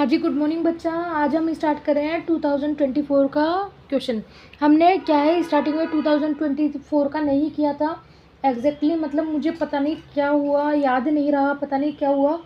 हाँ जी, good morning बच्चा। आज हम स्टार्ट कर रहे हैं 2024 का क्वेश्चन। हमने क्या है स्टार्टिंग में 2024 का नहीं किया था एग्जैक्टली, मतलब मुझे पता नहीं क्या हुआ, याद नहीं रहा, पता नहीं क्या हुआ,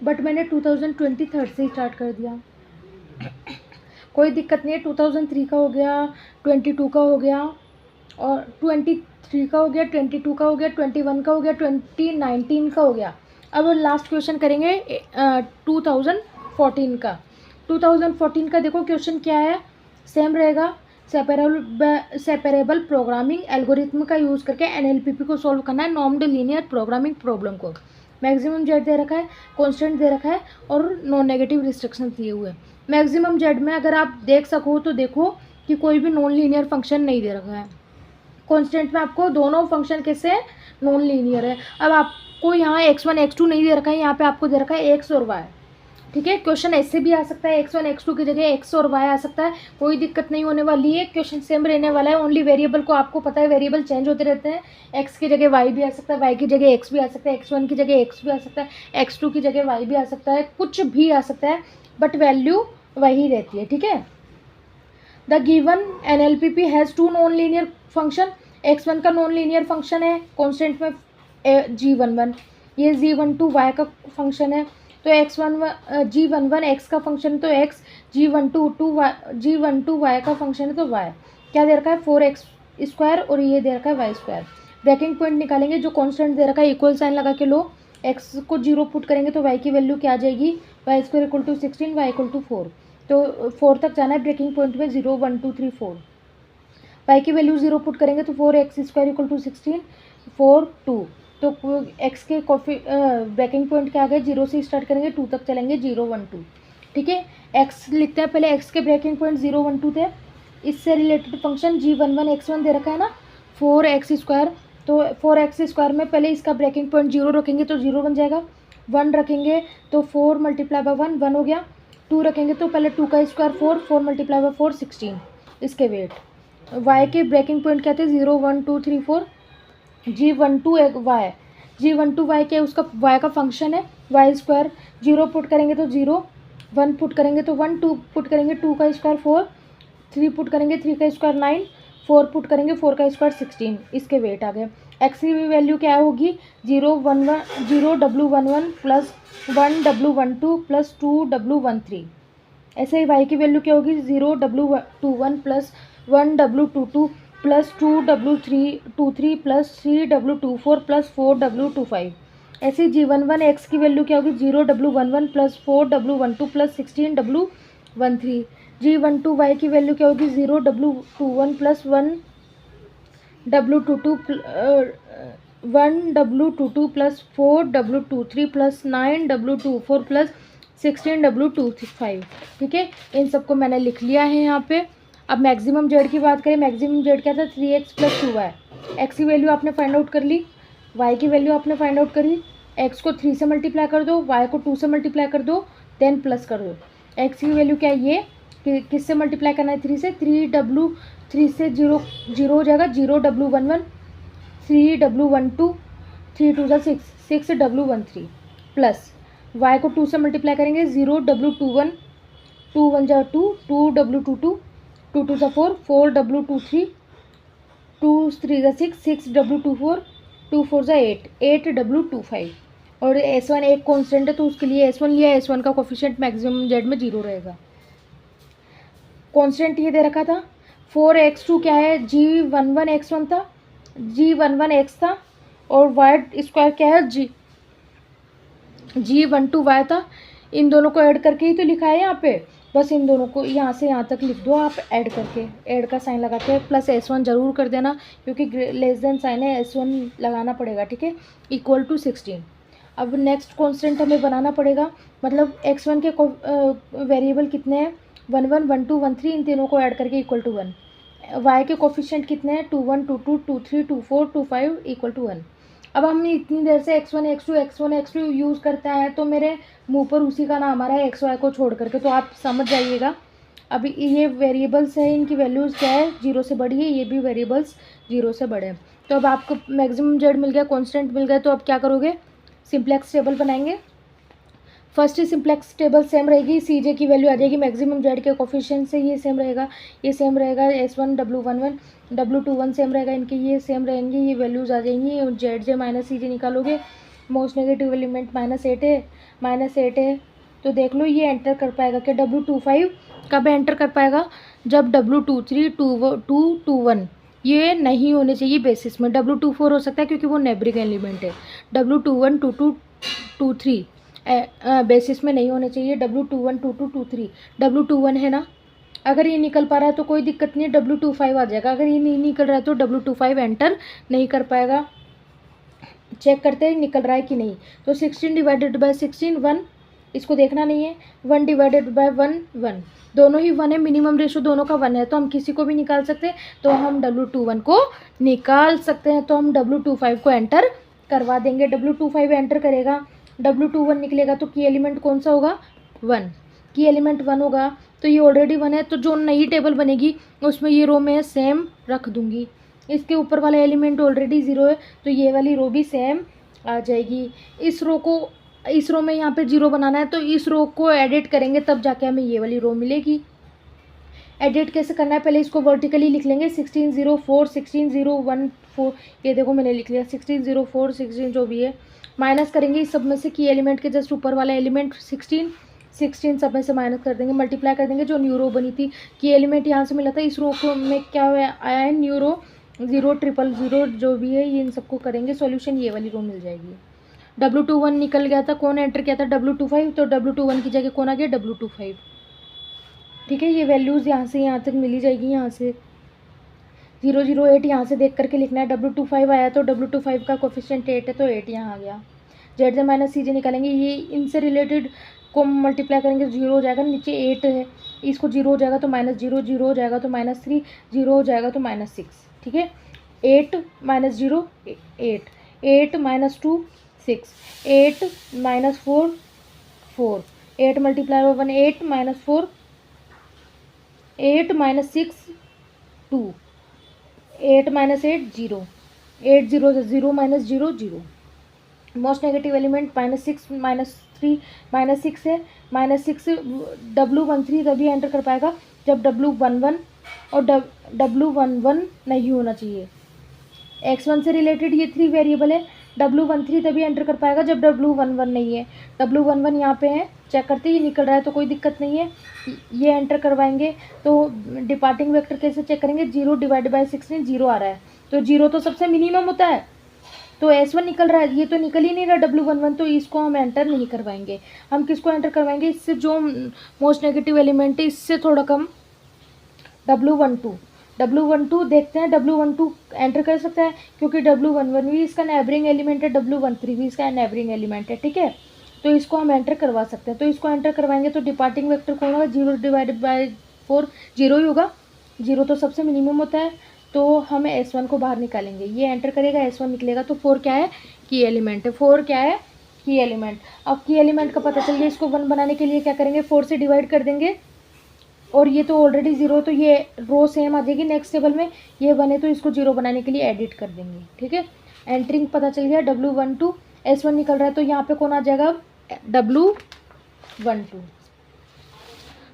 बट मैंने 2023 से स्टार्ट कर दिया। कोई दिक्कत नहीं है। 2003 का हो गया, 22 का हो गया, और 23 का हो गया, 22 का हो गया, 21 का हो गया, 2019 का हो गया। अब लास्ट क्वेश्चन करेंगे 2014 का। 2014 का देखो क्वेश्चन क्या है, सेम रहेगा। सेपरेबल प्रोग्रामिंग एल्गोरिथम का यूज़ करके एनएलपीपी को सॉल्व करना है, नॉर्म्ड लीनियर प्रोग्रामिंग प्रॉब्लम को। मैक्सिमम जेड दे रखा है, कांस्टेंट दे रखा है, और नॉन नेगेटिव रिस्ट्रिक्शन दिए हुए हैं। मैक्सिमम जेड में अगर आप देख सको तो देखो कि कोई भी नॉन लीनियर फंक्शन नहीं दे रखा है। कांस्टेंट में आपको दोनों फंक्शन कैसे नॉन लीनियर है। अब आपको यहाँ x1 x2 नहीं दे रखा है, यहाँ पे आपको दे रखा है x और y। ठीक है, क्वेश्चन ऐसे भी आ सकता है, x1 x2 की जगह x और y आ सकता है, कोई दिक्कत नहीं होने वाली है, क्वेश्चन सेम रहने वाला है। ओनली वेरिएबल को आपको पता है वेरिएबल चेंज होते रहते हैं, x की जगह y भी आ सकता है, y की जगह x भी आ सकता है, x1 की जगह x भी आ सकता है, x2 की जगह y भी आ सकता है, कुछ भी आ सकता है, बट वैल्यू वही रहती है। ठीक है, the given NLPP has two non linear function. x1 का नॉन लीनियर फंक्शन है कॉन्स्टेंट में g11, ये g12 y का फंक्शन है, तो g11 x का फंक्शन है तो x, g12 y का फंक्शन है तो y। क्या दे रखा है 4x² और ये दे रखा है y²। ब्रेकिंग पॉइंट निकालेंगे, जो कॉन्स्टेंट दे रखा है इक्वल साइन लगा के लो, x को 0 पुट करेंगे तो y की वैल्यू क्या आ जाएगी, y² = 16, y = 4। तो 4 तक जाना है ब्रेकिंग पॉइंट में, 0 1 2 3 4। y की वैल्यू 0 पुट करेंगे तो 4x² = 16, 4 2। तो x के ब्रेकिंग पॉइंट क्या आ गए, 0 से स्टार्ट करेंगे 2 तक चलेंगे, 0 1 2। ठीक है, x लिखते हैं पहले, x के ब्रेकिंग पॉइंट 0 1 2 थे। इससे रिलेटेड फंक्शन g11 x1 दे रखा है ना 4x², तो 4x² में पहले इसका ब्रेकिंग पॉइंट 0 रखेंगे तो 0 बन जाएगा, 1 रखेंगे तो 4 × 1 1 हो गया, 2 रखेंगे तो पहले 2 का स्क्वायर 4, 4 × 4 16। इसके वेट y के ब्रेकिंग पॉइंट क्या थे 0 1 2 3 4, g12 y, g12 y क्या उसका y का फंक्शन है y²। 0 पुट करेंगे तो 0, 1 पुट करेंगे तो 1, 2 पुट करेंगे 2 का स्क्वायर 4, 3 पुट करेंगे 3 का स्क्वायर 9, 4 पुट करेंगे 4 का स्क्वायर 16। इसके वेट आ गए। x की वैल्यू क्या होगी 0 w11 plus 1 w12 plus 2 w13। ऐसे ही y की वैल्यू क्या होगी 0 w21 plus 1 w22 plus 2 w23 plus 3 w24 plus 4 w25। ऐसे ही g11 x की वैल्यू क्या होगी 0 w11 plus 4 w12 plus 16 w13। g12 y की वैल्यू क्या होगी 0 w21 plus 1 w22 plus 4 w23 plus 9 w24 plus 16 w25। ठीक है, इन सबको मैंने लिख लिया है यहाँ पे। अब मैक्सिमम जेड की बात करें, मैक्सिमम जेड क्या था 3x + 2y। x की वैल्यू आपने फाइंड आउट कर ली, y की वैल्यू आपने फाइंड आउट करी, x को 3 से मल्टीप्लाई कर दो, y को 2 से मल्टीप्लाई कर दो, देन प्लस कर दो। x की वैल्यू क्या है, ये किससे मल्टीप्लाई करना है 3 से, 3 से 0 0 हो जाएगा, 0 w11, 3 w12, 3 2 = 6, 6 w13 plus y को 2 से मल्टीप्लाई करेंगे 0 w21, 2 1 = 2, 2 w22, 2 2 = 4, 4 w23, 2 3 = 6, 6 w24, 2 4 = 8, 8 w25। और s1 एक कांस्टेंट है तो उसके लिए s1 लिया, s1 का कोफिशिएंट मैक्सिमम जेड में 0 रहेगा। कांस्टेंट ये दे रखा था 4x2 क्या है g11 x1 था, g11 x था, और y² क्या है g12 y था। इन दोनों को ऐड करके ही तो लिखा है यहाँ पे, बस इन दोनों को यहाँ से यहाँ तक लिख दो आप ऐड करके, ऐड का साइन लगा के, प्लस s1 ज़रूर कर देना क्योंकि लेस देन साइन है, s1 लगाना पड़ेगा। ठीक है, = 16। अब नेक्स्ट कांस्टेंट हमें बनाना पड़ेगा, मतलब x1 के वेरिएबल कितने हैं 1 1 1 2 1 3, इन तीनों को ऐड करके = 1। y के कोफिशिएंट कितने हैं 2 1 2 2 2 3 2 4 2 5 = 1। अब हम इतनी देर से x1 x2 यूज़ करते हैं तो मेरे मुंह पर उसी का नाम आ रहा है xy को छोड़ करके, तो आप समझ जाइएगा। अब ये वेरिएबल्स है, इनकी वैल्यूज़ क्या है 0 से बड़ी है, ये भी वेरिएबल्स 0 से बड़े हैं। तो अब आपको मैक्सिमम जेड मिल गया, कांस्टेंट मिल गया, तो अब क्या करोगे सिंप्लेक्स टेबल बनाएंगे। फर्स्ट सिंप्लेक्स टेबल सेम रहेगी, सी जे की वैल्यू आ जाएगी मैक्सिमम जेड के कोफिशिएंट से, ये सेम रहेगा, ये सेम रहेगा, S1 W11 W21 सेम रहेगा, इनके ये सेम रहेंगे, ये वैल्यूज़ आ जाएंगी। जेड जे माइनस सी जे निकालोगे, मोस्ट नेगेटिव एलिमेंट -8 है, तो देख लो ये एंटर कर पाएगा क्या W25, कब एंटर कर पाएगा, जब W23 2 1 ये नहीं होने चाहिए बेसिस में। W24 हो सकता है क्योंकि वो नेबरिंग एलिमेंट है। W21 22 23 बेसिस में नहीं होने चाहिए। W21 22 23 W21 है ना, अगर ये निकल पा रहा है तो कोई दिक्कत नहीं है, W25 आ जाएगा। अगर ये नहीं निकल रहा है तो W25 एंटर नहीं कर पाएगा। चेक करते हैं निकल रहा है कि नहीं। तो 16 डिवाइडेड बाय 16 1, इसको देखना नहीं है। 1 डिवाइडेड बाय 1 1, दोनों ही 1 है, मिनिमम रेशो दोनों का 1 है, तो हम किसी को भी निकाल सकते हैं। तो हम W21 को निकाल सकते हैं, तो हम W25 को एंटर करवा देंगे। W25 एंटर करेगा, W21 निकलेगा, तो की एलिमेंट कौन सा होगा, 1। की एलिमेंट 1 होगा, तो ये ऑलरेडी 1 है, तो जो नई टेबल बनेगी उसमें ये रो में सेम रख दूंगी। इसके ऊपर वाला एलिमेंट ऑलरेडी 0 है, तो ये वाली रो भी सेम आ जाएगी। इस रो में यहाँ पे 0 बनाना है, तो इस रो को एडिट करेंगे तब जाके हमें ये वाली रो मिलेगी। एडिट कैसे करना है, पहले इसको वर्टिकली लिख लेंगे, 16 0 4 16 0 1 4, ये देखो मैंने लिख लिया 16 0 4 16 जो भी है। माइनस करेंगे इस सब में से, की एलिमेंट के जस्ट ऊपर वाला एलिमेंट 16 सब में से माइनस कर देंगे, मल्टीप्लाई कर देंगे जो न्यू रो बनी थी। की एलिमेंट यहाँ से मिला था, इस रो को में क्या आया है, न्यू रो 0 0 0 जो भी है, ये इन सबको करेंगे सॉल्यूशन, ये वाली रो मिल जाएगी। W21 निकल गया था, कौन एंटर किया था, W25, तो W21 की जगह कौन आ गया, W25। ठीक है, ये वैल्यूज़ यहाँ से यहाँ तक मिली जाएगी। यहाँ से 008 यहाँ से देख करके लिखना है। W25 आया तो W25 का कोफिशिएंट 8 है, तो 8 यहाँ आ गया। जेड जे माइनस सी जे निकालेंगे, ये इनसे रिलेटेड को मल्टीप्लाई करेंगे, 0 हो जाएगा, नीचे 8 है, इसको 0 हो जाएगा तो -0, 0 हो जाएगा तो -3, 0 हो जाएगा तो -6। ठीक है, 8 -0 8, 8 -2 6, 8 -4 4, 8 multiply by 1 8 -4 8 -6 2, 8 -8 0, 8 0 0 -0 0। Most negative element -6 -3 -6 है, -6 W13 तभी एंटर कर पाएगा जब W11 और W11 नहीं होना चाहिए। X1 से रिलेटेड ये 3 वेरिएबल है, W13 तभी एंटर कर पाएगा जब W11 नहीं है। W11 यहाँ पे है, चेक करते ही निकल रहा है तो कोई दिक्कत नहीं है, ये एंटर करवाएंगे। तो डिपार्टिंग वेक्टर कैसे चेक करेंगे, 0 डिवाइड बाय 16 0 आ रहा है, तो 0 तो सबसे मिनिमम होता है, तो S1 निकल रहा है, ये तो निकल ही नहीं रहा W11, तो इसको हम एंटर नहीं करवाएंगे। हम किसको एंटर करवाएंगे, इससे जो मोस्ट नेगेटिव एलिमेंट है इससे थोड़ा कम, W12 देखते हैं, W12 एंटर कर सकता है क्योंकि W11 भी इसका नेबरिंग एलिमेंट है, W13 भी इसका नेबरिंग एलिमेंट है। ठीक है, तो इसको हम एंटर करवा सकते हैं। तो इसको एंटर करवाएंगे तो डिपार्टिंग वेक्टर कौन होगा, 0 डिवाइडेड बाय 4 0 ही होगा, 0 तो सबसे मिनिमम होता है, तो हम S1 को बाहर निकालेंगे, ये एंटर करेगा, S1 निकलेगा, तो 4 क्या है, की एलिमेंट है, 4 क्या है, की एलिमेंट। अब की एलिमेंट का पता चल गया, इसको 1 बनाने के लिए क्या करेंगे, 4 से डिवाइड कर देंगे, और ये तो ऑलरेडी 0, तो ये रो सेम आ जाएगी नेक्स्ट टेबल में, ये 1 है तो इसको 0 बनाने के लिए एडिट कर देंगे। ठीक है, एंटरिंग पता चल गया, W12 S1 निकल रहा है, तो यहाँ पे कौन आ जाएगा, W12।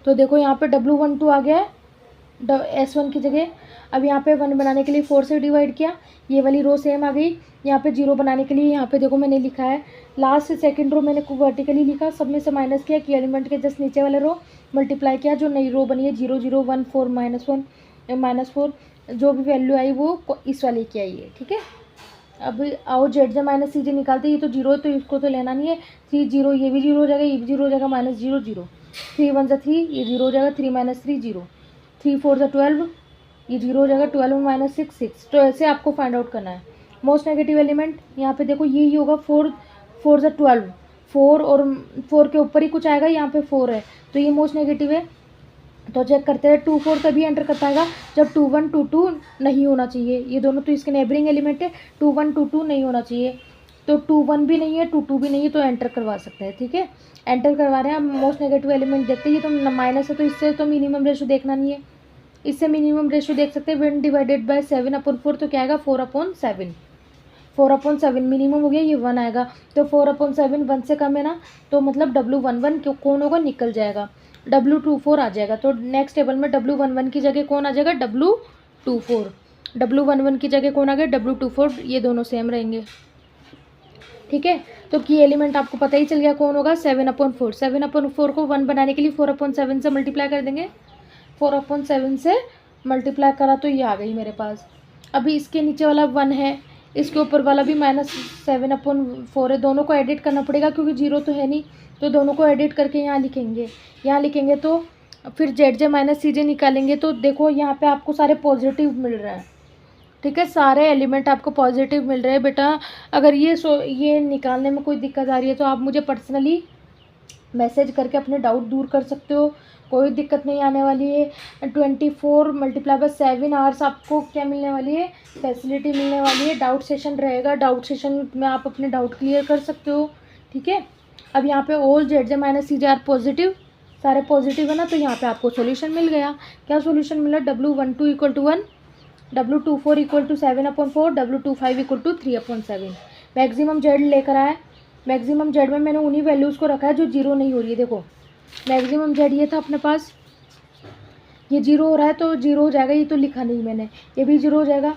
तो देखो यहाँ पे W12 आ गया है S1 की जगह। अब यहाँ पे 1 बनाने के लिए 4 से डिवाइड किया, ये वाली रो सेम आ गई। यहाँ पे 0 बनाने के लिए यहाँ पे देखो मैंने लिखा है, लास्ट से सेकंड रो मैंने वर्टिकली लिखा, सब में से माइनस किया, की एलिमेंट के जस्ट नीचे वाले रो मल्टीप्लाई किया, जो नई रो बनी है 0 0 1 4 -1 -4, जो भी वैल्यू आई वो इस वाले की आई है। ठीक है, अब आओ जेड जे माइनस सी जे निकालते, ये तो 0 है तो इसको तो लेना नहीं है, 3 0, ये भी 0 हो जाएगा, ये भी 0 हो जाएगा, -0 0, 3 1 3, ये 0 हो जाएगा, 3 -3 0, 3 4 12, ये 0 हो जाएगा, 12 -6 6। तो ऐसे आपको फाइंड आउट करना है। मोस्ट नेगेटिव एलिमेंट यहाँ पे देखो ये ही होगा, 4 4 12, 4 और 4 के ऊपर ही कुछ आएगा, यहाँ पे 4 है, तो ये मोस्ट नेगेटिव है। तो चेक करते हैं, 2 4 तभी एंटर कर पाएगा जब 2 1 2 2 नहीं होना चाहिए, ये दोनों तो इसके नेबरिंग एलिमेंट है, 2 1 2 2 नहीं होना चाहिए, तो 2 1 भी नहीं है, 2 2 भी नहीं है, तो एंटर करवा सकते हैं। ठीक है, एंटर करवा रहे हैं। हम मोस्ट नेगेटिव एलिमेंट देखते हैं, ये तो माइनस है, तो इससे तो मिनिमम रेशो देखना नहीं है, इससे मिनिमम रेशो देख सकते हैं, 1 डिवाइडेड बाय 7/4, तो क्या आएगा, 4/7। 4/7 मिनिमम हो गया, ये 1 आएगा। तो 4/7 1 से कम है ना, तो मतलब W11 कौन होगा, निकल जाएगा, W24 आ जाएगा। तो नेक्स्ट टेबल में W11 की जगह कौन आ जाएगा, W24। W11 की जगह कौन आ गया, W24, ये दोनों सेम रहेंगे। ठीक है, तो की एलिमेंट आपको पता ही चल गया कौन होगा, 7/4। 7/4 को 1 बनाने के लिए 4/7 से मल्टीप्लाई कर देंगे। 4/7 से मल्टीप्लाई करा तो ये आ गई मेरे पास। अभी इसके नीचे वाला 1 है, इसके ऊपर वाला भी -7/4 है। दोनों को एडिट करना पड़ेगा क्योंकि 0 तो है नहीं, तो दोनों को एडिट करके यहाँ लिखेंगे। यहाँ लिखेंगे तो फिर ZJ - CJ निकालेंगे, तो देखो यहाँ पे आपको सारे पॉजिटिव मिल रहे हैं। ठीक है, सारे एलिमेंट आपको पॉजिटिव मिल रहे हैं बेटा। अगर ये निकालने में कोई दिक्कत आ रही है तो आप मुझे पर्सनली मैसेज करके अपने डाउट दूर कर सकते हो, कोई दिक्कत नहीं आने वाली है। 24 × 7 आवर्स आपको क्या मिलने वाली है, फैसिलिटी मिलने वाली है। डाउट सेशन रहेगा, डाउट सेशन में आप अपने डाउट क्लियर कर सकते हो। ठीक है, अब यहाँ पे all ZJ - CJ are positive, सारे पॉजिटिव है ना, तो यहाँ पे आपको सॉल्यूशन मिल गया। क्या सॉल्यूशन मिला, W12 = 1, W24 = 7/4, W25 = 3/7। Maximum Z लेकर आए। मैक्सिमम जेड में मैंने उन्हीं वैल्यूज़ को रखा है जो 0 नहीं हो रही है। देखो मैक्सिमम जेड ये था अपने पास, ये 0 हो रहा है तो 0 हो जाएगा, ये तो लिखा नहीं मैंने, ये भी 0 हो जाएगा,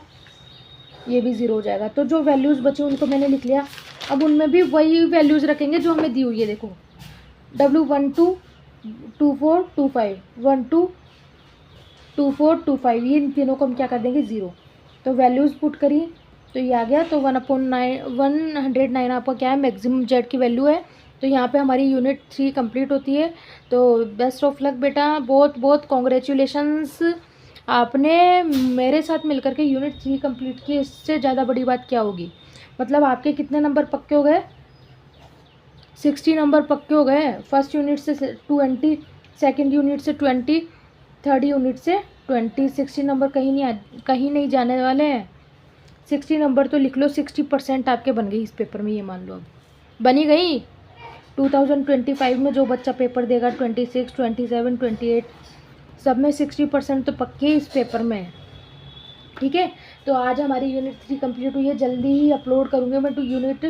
ये भी 0 हो जाएगा। तो जो वैल्यूज़ बचे उनको मैंने लिख लिया। अब उनमें भी वही वैल्यूज़ रखेंगे जो हमें दी हुई है। देखो W12 24 25, 12 24 25, ये इन तीनों को हम क्या कर देंगे, 0। तो वैल्यूज़ पुट करी तो ये आ गया। तो 1/109 आपका क्या है, मैक्सिमम जेड की वैल्यू है। तो यहाँ पे हमारी यूनिट 3 कंप्लीट होती है। तो बेस्ट ऑफ लक बेटा, बहुत बहुत कॉन्ग्रेचुलेशंस, आपने मेरे साथ मिलकर के यूनिट 3 कंप्लीट की। इससे ज़्यादा बड़ी बात क्या होगी। मतलब आपके कितने नंबर पक्के हो गए, 60 नंबर पक्के हो गए। फर्स्ट यूनिट से 20, सेकेंड यूनिट से 20, थर्ड यूनिट से 20। 60 नंबर कहीं नहीं जाने वाले हैं। 60 नंबर तो लिख लो, 60% आपके बन गई इस पेपर में, ये मान लो अब बनी गई। 2025 में जो बच्चा पेपर देगा 26, 27, 28 सब में 60% तो पक्के इस पेपर में है। ठीक है, तो आज हमारी यूनिट 3 कंप्लीट हुई है। जल्दी ही अपलोड करूँगी मैं यूनिट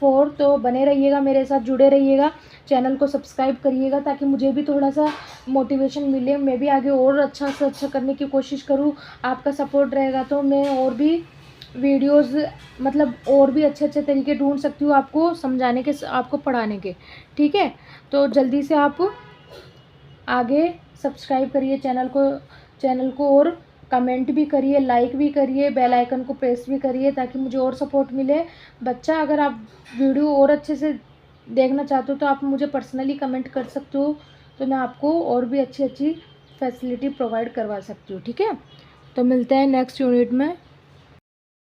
4। तो बने रहिएगा, मेरे साथ जुड़े रहिएगा, चैनल को सब्सक्राइब करिएगा ताकि मुझे भी थोड़ा सा मोटिवेशन मिले, मैं भी आगे और अच्छा से अच्छा करने की कोशिश करूँ। आपका सपोर्ट रहेगा तो मैं और भी वीडियोस, मतलब और भी अच्छे अच्छे तरीके ढूंढ सकती हूँ आपको समझाने के, आपको पढ़ाने के। ठीक है, तो जल्दी से आप आगे सब्सक्राइब करिए चैनल को और कमेंट भी करिए, लाइक भी करिए, बेल आइकन को प्रेस भी करिए ताकि मुझे और सपोर्ट मिले। बच्चा अगर आप वीडियो और अच्छे से देखना चाहते हो तो आप मुझे पर्सनली कमेंट कर सकते हो, तो मैं आपको और भी अच्छी अच्छी फैसिलिटी प्रोवाइड करवा सकती हूँ। ठीक है, तो मिलते हैं नेक्स्ट यूनिट में।